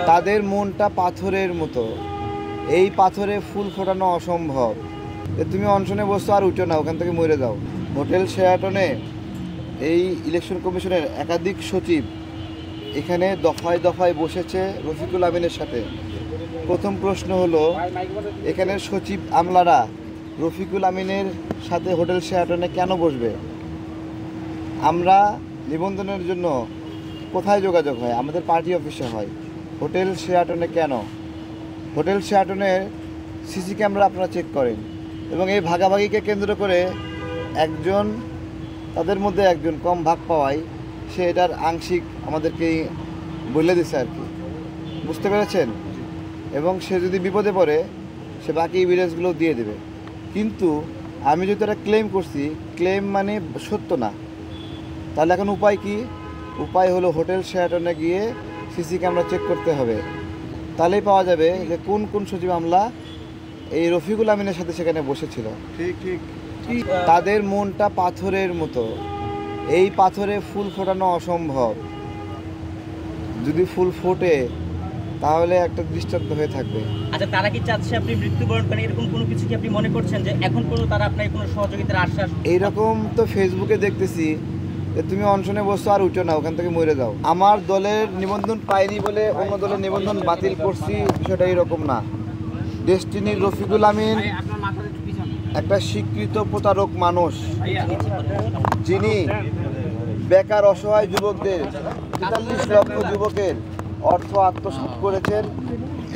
তাদের মনটা পাথরের মতো, এই পাথরে ফুল ফোটানো অসম্ভব। তুমি অনশনে বসছো আর উঠো না, ওখান থেকে মরে যাও। হোটেল শেরাটনে এই ইলেকশন কমিশনের একাধিক সচিব এখানে দফায় দফায় বসেছে রফিকুল আমিনের সাথে। প্রথম প্রশ্ন হলো, এখানের সচিব আমলারা রফিকুল আমিনের সাথে হোটেল শেরাটনে কেন বসবে? আমরা নিবন্ধনের জন্য কোথায় যোগাযোগ হয়? আমাদের পার্টি অফিসে হয়। হোটেল শেরাটনে কেন? হোটেল শেরাটনের সিসি ক্যামেরা আপনারা চেক করেন, এবং এই ভাগাভাগিকে কেন্দ্র করে একজন, তাদের মধ্যে একজন কম ভাগ পাওয়ায় সে এটার আংশিক আমাদেরকেই বলে দিছে আর কি, বুঝতে পেরেছেন? এবং সে যদি বিপদে পড়ে সে বাকি এভিডেন্সগুলো দিয়ে দেবে। কিন্তু আমি যদি এটা ক্লেম করছি, ক্লেম মানে সত্য না, তাহলে এখন উপায় কি? উপায় হলো হোটেল শেরাটনে গিয়ে সিসি ক্যামেরা চেক করতে হবে। তাহলেই পাওয়া যাবে যে কোন কোন সচিব আমলা এই রফিকুল আমিনের সাথে সেখানে বসেছিল। ঠিক ঠিক। তাদের মনটা পাথরের মতো, এই পাথরে ফুল ফোটানো অসম্ভব। যদি ফুল ফোটে তাহলে একটা দৃষ্টান্ত হয়ে থাকবে। আচ্ছা, তারা কি চাচ্ছে আপনি মৃত্যুবরণ করেন, এরকম কোনো কিছু কি আপনি মনে করছেন যে এখন কোনো তারা আপনার কোনো সহযোগিতার আশ্বাস? এইরকম তো ফেসবুকে দেখতেছি যে তুমি অনশনে বসছো আর উঠো না, ওখান থেকে মরে যাও। আমার দলের নিবন্ধন পাইনি বলে অন্য দলের নিবন্ধন বাতিল করছি, বিষয়টা এরকম না। ডেস্টিনির রফিকুল আমিন একটা স্বীকৃত প্রতারক মানুষ, যিনি বেকার অসহায় যুবকদের ৪৩ লক্ষ যুবকের অর্থ আত্মসাৎ করেছেন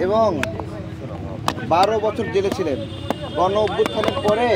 এবং ১২ বছর জেলে ছিলেন। গণ অভ্যুত্থানের পরে